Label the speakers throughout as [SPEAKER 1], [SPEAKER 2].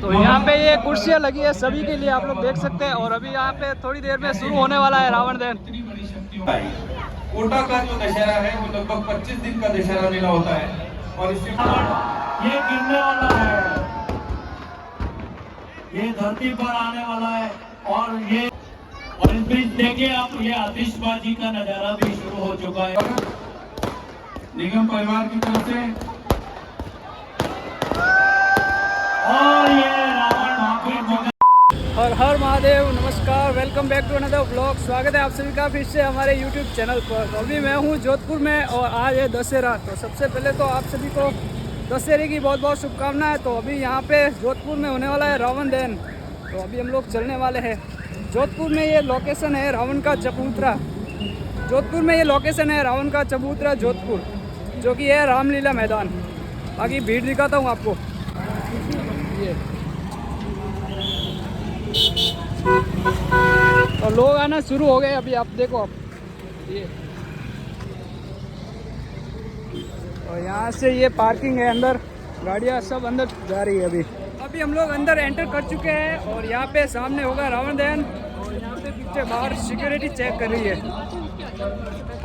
[SPEAKER 1] तो यहाँ पे ये कुर्सियाँ लगी है सभी के लिए, आप लोग देख सकते हैं। और अभी यहाँ पे थोड़ी देर में शुरू होने वाला है रावण दहन।
[SPEAKER 2] कोटा का जो दशहरा है वो लगभग 25 दिन का दशहरा मेला होता है और इससे
[SPEAKER 3] ये गिरने वाला है, ये धरती पर आने वाला है। और इस बीच देखिए आप, ये आतिशबाजी का नजारा भी शुरू हो चुका है
[SPEAKER 2] निगम परिवार की तरफ से।
[SPEAKER 3] और ये रावण
[SPEAKER 1] हर हर महादेव, नमस्कार, welcome back to another vlog. स्वागत है आप सभी का फिर से हमारे यूट्यूब चैनल पर। तो अभी मैं हूँ जोधपुर में और आज है दशहरा। तो सबसे पहले तो आप सभी को दशहरे की बहुत बहुत शुभकामनाएं। तो अभी यहाँ पे जोधपुर में होने वाला है रावण दहन। तो अभी हम लोग चलने वाले हैं जोधपुर में। ये लोकेशन है रावण का चबूतरा। जोधपुर में ये लोकेशन है रावण का चबूतरा जोधपुर, जो कि है रामलीला मैदान। बाकी भीड़ दिखाता हूँ आपको। ये तो लोग आना शुरू हो गए अभी, आप देखो आप ये। और यहाँ से ये पार्किंग है, अंदर गाड़ियाँ सब अंदर जा रही है। अभी हम लोग अंदर एंटर कर चुके हैं और यहाँ पे सामने होगा रावण दहन। और यहाँ पे पीछे बाहर सिक्योरिटी चेक कर रही है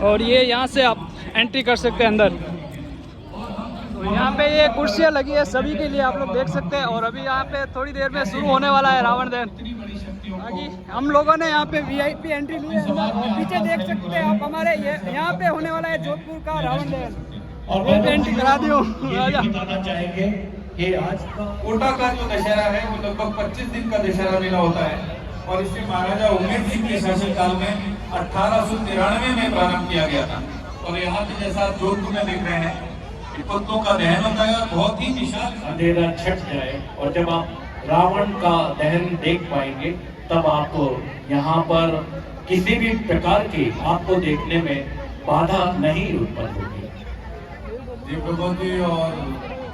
[SPEAKER 1] और ये यहाँ से आप एंट्री कर सकते हैं अंदर। तो यहाँ पे ये कुर्सियाँ लगी है सभी के लिए, आप लोग देख सकते हैं। और अभी यहाँ पे थोड़ी देर में शुरू होने वाला है रावण दहन। बाकी हम लोगों ने यहाँ पे वीआईपी एंट्री ली है अंदर। और पीछे देख सकते हैं आप हमारे यहाँ पे होने वाला है जोधपुर का रावण दहन।
[SPEAKER 3] और
[SPEAKER 1] एंट्री करा दियो राजा।
[SPEAKER 3] बताना चाहेंगे कि आज
[SPEAKER 2] कोटा का जो दशहरा है वो लगभग 25 दिन का दशहरा मेला होता है और इसे महाराजा उमेद सिंह के शासनकाल में 1893 में प्रारंभ किया गया था। और यहाँ पे जैसा जोधपुर में देख रहे हैं पुतलों का दहन होता है, बहुत ही विशाल।
[SPEAKER 3] अंधेरा छट जाए और जब आप रावण का दहन देख पाएंगे तब आपको यहाँ पर किसी भी प्रकार की आपको देखने में बाधा नहीं उत्पन्न होगी।
[SPEAKER 2] जी प्रभु जी और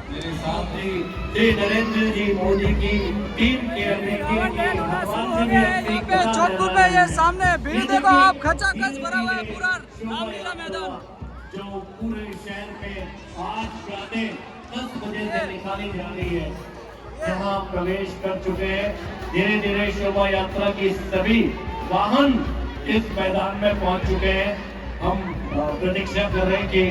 [SPEAKER 2] मेरे साथ ही
[SPEAKER 3] श्री नरेंद्र जी मोदी की टीम के
[SPEAKER 1] जोधपुर में ये सामने भीड़ देखो आप, खचाखच भरा हुआ है पूरा रामलीला मैदान।
[SPEAKER 3] जो पूरे शहर में आज रात 10 बजे से निकाली जा रही है, जहां प्रवेश कर चुके हैं। धीरे धीरे शोभा यात्रा की सभी वाहन इस मैदान में पहुंच चुके हैं। हम प्रतीक्षा कर रहे हैं कि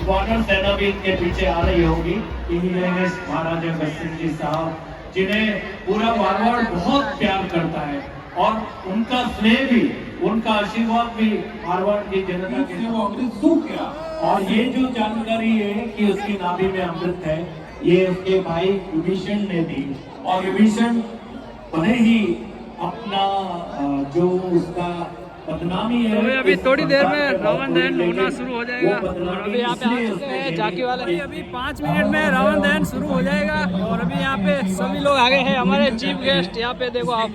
[SPEAKER 3] वानर सेना भी इनके पीछे आ रही होगी। इन्हीं हैं महाराजा अगस्त सिंह जी साहब, जिन्हें पूरा मारवाड़ बहुत प्यार करता है और उनका स्नेह भी, उनका आशीर्वाद भी मारवाड़ की जनता के
[SPEAKER 2] वो अमृत सूख गया।
[SPEAKER 3] और ये जो जानकारी है कि उसकी नाभि में अमृत है, ये उसके भाई विभीषण ने दी। और विभीषण भले ही अपना जो उसका बदनामी है,
[SPEAKER 1] तो अभी थोड़ी देर में रावण दहन होना शुरू हो जाएगा। और अभी यहाँ पे आ चुके हैं झांकी वाले। अभी 5 मिनट में रावण दहन शुरू हो जाएगा। और अभी यहाँ पे सभी लोग आ गए हैं, हमारे चीफ गेस्ट यहाँ पे देखो आप।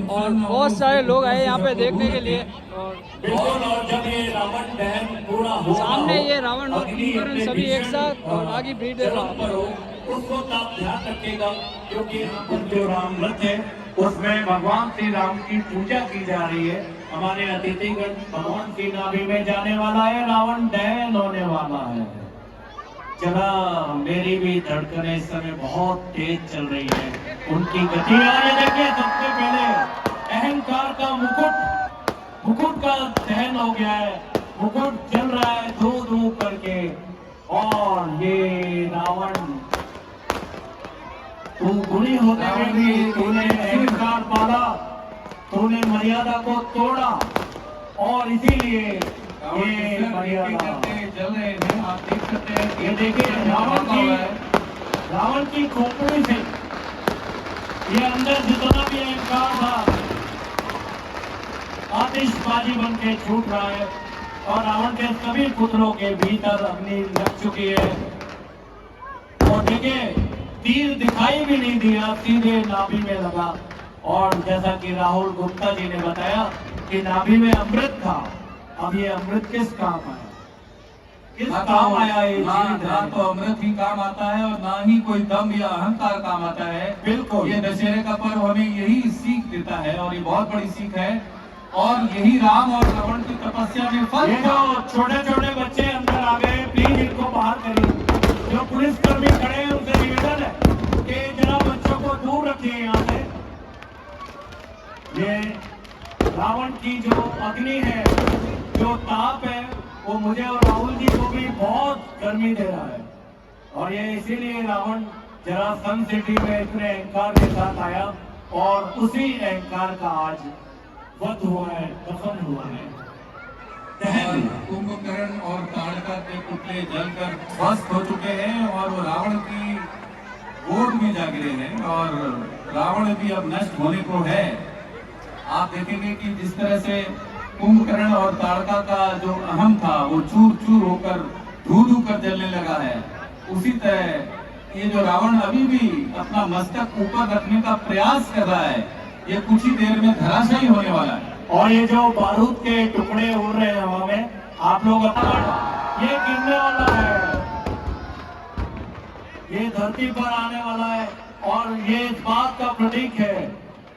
[SPEAKER 1] और बहुत सारे लोग आए यहाँ पे देखने के लिए। और
[SPEAKER 3] जब ये रावण दहन पूरा हो,
[SPEAKER 1] सामने ये रावण और कुंभकर्ण सभी एक साथ। और आगे भीड़ देखो
[SPEAKER 3] उसको आप ध्यान रखिएगा, क्योंकि यहाँ पर जो राम रथ है उसमें भगवान श्री राम की पूजा की जा रही है। हमारे अतिथिगण भगवान की नाभि में जाने वाला है, रावण दहन होने वाला है। चला मेरी भी धड़कनें इस समय बहुत तेज चल रही है, उनकी गति। और ये देखिए सबसे पहले अहंकार का मुकुट का दहन हो गया है। मुकुट चल रहा है धू धू करके। और ये रावण, तू गुणी होते हुए भी तूने अहंकार पाला, तूने मर्यादा को तोड़ा और इसीलिए ये मर्यादा
[SPEAKER 2] चल रहे हैं। आप देख सकते हैं
[SPEAKER 3] ये देखिए रावण की खोपड़ी से ये अंदर जितना भी अहंकार था आतिशबाजी बन के छूट रहा है। और रावण के सभी पुत्रों के भीतर अग्नि लग चुकी है। और देखिए तीर दिखाई भी नहीं दिया, सीधे नाभि में लगा। और जैसा कि राहुल गुप्ता जी ने बताया कि नाभि में अमृत था। अब ये अमृत किस काम आया, किस काम आया? ये
[SPEAKER 2] ना तो अमृत ही काम आता है और ना ही कोई दम या अहंकार काम आता है।
[SPEAKER 3] बिल्कुल,
[SPEAKER 2] ये दशहरे का पर्व हमें यही सीख देता है और ये बहुत बड़ी सीख है। और यही राम और रावण की तपस्या में फल।
[SPEAKER 3] ये जो छोटे छोटे बच्चे अंदर आ गए, प्लीज इनको बाहर करिए। जो पुलिसकर्मी खड़े हैं उनसे निवेदन है कि जरा बच्चों को दूर रखिए। ये रावण की जो अग्नि है, जो ताप है, वो मुझे और राहुल जी को भी बहुत गर्मी दे रहा है। और ये इसीलिए रावण जरा सन सिटी में इतने अहंकार के साथ आया और उसी अहंकार का आज वध हुआ है, दफन हुआ है।
[SPEAKER 2] और कुंभकर्ण और ताड़का के पुतले जलकर ध्वस्त हो चुके हैं और वो रावण की गोद में जा गिरे हैं और रावण भी अब नष्ट होने को है। आप देखेंगे कि जिस तरह से कुंभकर्ण और ताड़का का जो अहम था वो चूर चूर होकर धू धू कर जलने लगा है, उसी तरह ये जो रावण अभी भी अपना मस्तक ऊपर रखने का प्रयास कर रहा है, ये कुछ ही देर में धराशायी होने वाला है।
[SPEAKER 3] और ये जो बारूद के टुकड़े उड़ रहे हैं हवा में, आप लोग ये गिरने वाला है, ये धरती पर आने वाला है। और ये इस बात का प्रतीक है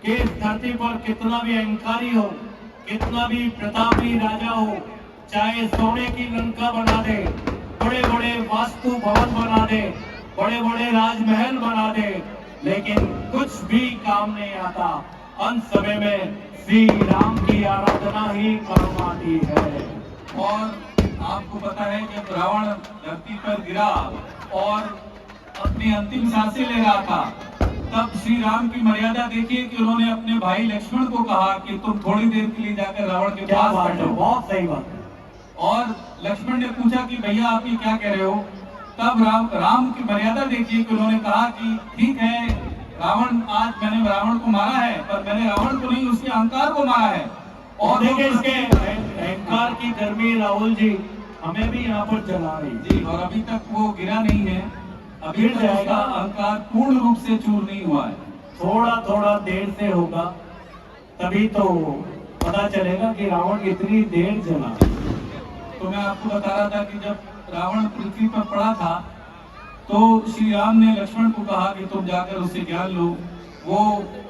[SPEAKER 3] कि इस धरती पर कितना भी अहंकारी हो, कितना भी प्रतापी राजा हो, चाहे सोने की लंका बना दे, बड़े बड़े वास्तु भवन बना दे, बड़े बड़े राजमहल बना दे, लेकिन कुछ भी काम नहीं आता। अंत समय में श्री राम की आराधना ही काम आती है।
[SPEAKER 2] और आपको पता है जब रावण धरती पर गिरा और अपनी अंतिम सांसें ले रहा था, तब श्री राम की मर्यादा देखिए कि उन्होंने अपने भाई लक्ष्मण को कहा कि तुम थोड़ी देर के लिए जाकर रावण के पास बैठो।
[SPEAKER 3] बहुत सही बात है।
[SPEAKER 2] और लक्ष्मण ने पूछा कि भैया आप ये क्या कह रहे हो? तब राम की मर्यादा देखिए कि उन्होंने कहा कि ठीक है रावण, आज मैंने रावण को मारा है, पर मैंने रावण को नहीं, उसके अहंकार को मारा है।
[SPEAKER 3] और देखिए इसके अहंकार की गर्मी राहुल जी हमें भी यहाँ पर जला रही
[SPEAKER 2] जी, और अभी तक वो गिरा नहीं है, अभी
[SPEAKER 3] गिर
[SPEAKER 2] तक
[SPEAKER 3] जाएगा।
[SPEAKER 2] उसका अहंकार पूर्ण रूप से चूर नहीं हुआ है।
[SPEAKER 3] थोड़ा थोड़ा देर से होगा, तभी तो पता चलेगा कि रावण कितनी देर जला।
[SPEAKER 2] तो मैं आपको बता रहा था कि जब रावण पृथ्वी पर पड़ा था तो श्री राम ने लक्ष्मण को कहा कि तुम जाकर उससे ज्ञान लो। वो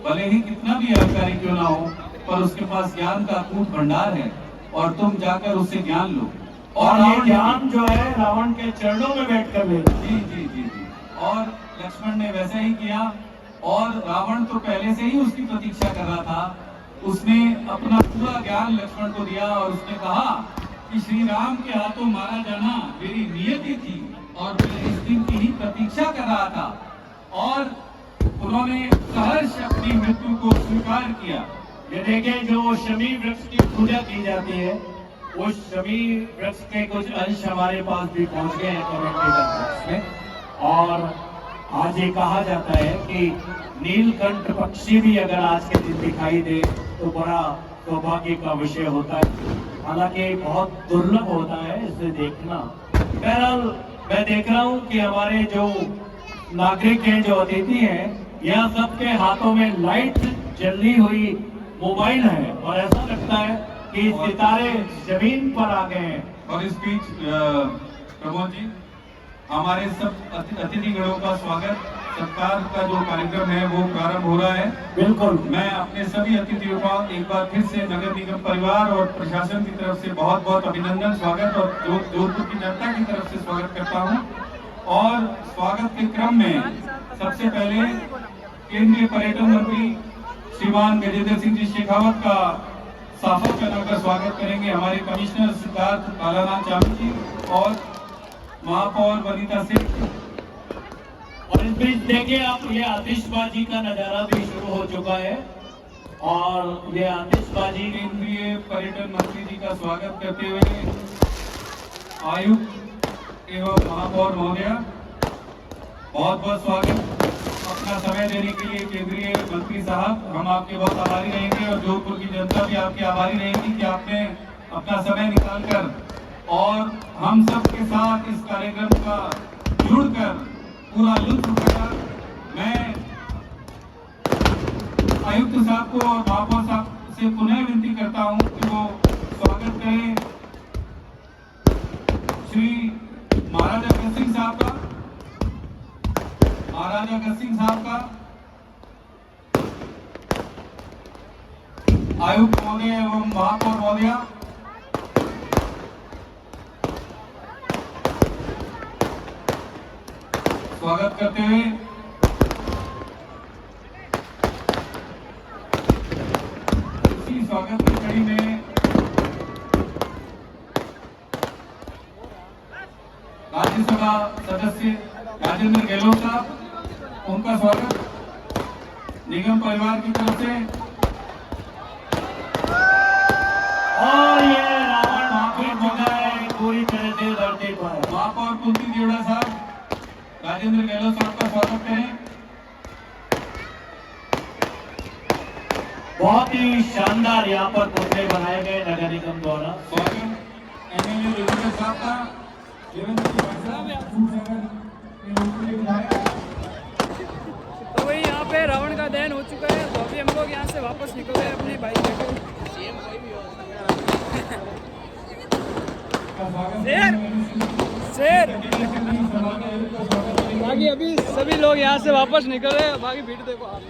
[SPEAKER 2] भले ही कितना भी अहंकारी क्यों ना हो, पर उसके पास ज्ञान का अकूट भंडार है और तुम जाकर उससे ज्ञान लो।
[SPEAKER 3] और ये ज्ञान जो है रावण के चरणों में बैठकर लेगा।
[SPEAKER 2] जी जी जी जी। और लक्ष्मण ने वैसा ही किया और रावण तो पहले से ही उसकी प्रतीक्षा कर रहा था। उसने अपना पूरा ज्ञान लक्ष्मण को दिया और उसने कहा कि श्री राम के हाथों मारा जाना मेरी नियति थी और मैं इस दिन की ही प्रतीक्षा कर रहा था। और उन्होंने सहर्ष अपनी मृत्यु को स्वीकार किया।
[SPEAKER 3] ये देखिए जो शमी वृक्ष की पूजा की जाती है, उस शमी वृक्ष के कुछ अंश हमारे पास भी पहुंच गए हैं कमेंटेटर बॉक्स में। और आज ये कहा जाता है कि नीलकंठ पक्षी भी अगर आज के दिन दिखाई दे तो बड़ा सौभाग्य का विषय होता है। हालांकि बहुत दुर्लभ होता है इसे देखना। बहरहाल मैं देख रहा हूँ कि हमारे जो नागरिक हैं, जो अतिथि हैं, यह सबके हाथों में लाइट जली हुई मोबाइल है और ऐसा लगता है कि सितारे जमीन पर आ गए हैं।
[SPEAKER 2] और इस बीच प्रमोद जी, हमारे सब अतिथिगणों का स्वागत सत्कार का जो कार्यक्रम है वो प्रारंभ हो रहा है।
[SPEAKER 3] बिल्कुल।
[SPEAKER 2] मैं अपने सभी अतिथियों का एक बार फिर से नगर निगम परिवार और प्रशासन की तरफ से बहुत बहुत अभिनंदन, स्वागत और जोधपुर की जनता की तरफ से स्वागत करता हूं। और स्वागत के क्रम में सबसे पहले केंद्रीय पर्यटन मंत्री श्रीमान गजेंद्र सिंह जी शेखावत का साफा पहनाकर स्वागत करेंगे हमारे कमिश्नर सिद्धार्थ कालानाथ चामी जी और महापौर वनिता सिंह।
[SPEAKER 3] और इस बीच देखिए आप, ये आतिशबाजी का नजारा भी शुरू हो चुका है। और ये आतिशबाजी
[SPEAKER 2] केंद्रीय पर्यटन मंत्री जी का स्वागत करते हुए आयुक्त एवं महापौर महोदया, बहुत बहुत स्वागत। अपना समय देने के लिए केंद्रीय मंत्री साहब, हम आपके बहुत आभारी रहेंगे और जोधपुर की जनता भी आपकी आभारी रहेगी कि आपने अपना समय निकालकर और हम सब के साथ इस कार्यक्रम का जुड़कर पूरा लुत्फ उठाया। मैं आयुक्त साहब को और महापौर साहब से पुनः विनती करता हूं कि वो स्वागत करें श्री महाराजा अगस्त सिंह साहब का, महाराजा अगस्त सिंह साहब का, आयुक्त महोदय एवं महापौर महोदया, स्वागत करते हुए स्वागत की कड़ी में राज्यसभा सदस्य राजेंद्र गहलोत साहब, उनका स्वागत निगम परिवार की तरफ से।
[SPEAKER 3] और ये रावण फिर जुटा है पूरी तरह से धरती पर।
[SPEAKER 2] महापौर कुंती देवड़ा साहब, राजेंद्र गहलोत साहब का स्वागत करें।
[SPEAKER 3] बहुत ही शानदार यहाँ पर पुतले बनाए गए नगर निगम द्वारा।
[SPEAKER 2] स्वागत एमएलए देवेंद्र साहब का। देवेंद्र जी भाई साहब के रूप में विधायक।
[SPEAKER 1] तो वही यहाँ पे रावण का दहन हो चुका है, तो अभी हम लोग यहाँ से वापस निकल रहे हैं अपनी बाइक लेकर। शेर बाकी अभी सभी लोग यहाँ से वापस निकल रहे हैं। बाकी भीड़ देखो आप।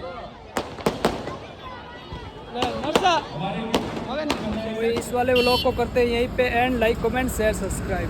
[SPEAKER 1] तो इस वाले व्लॉग को करते हैं यहीं पे and. Like comment share subscribe.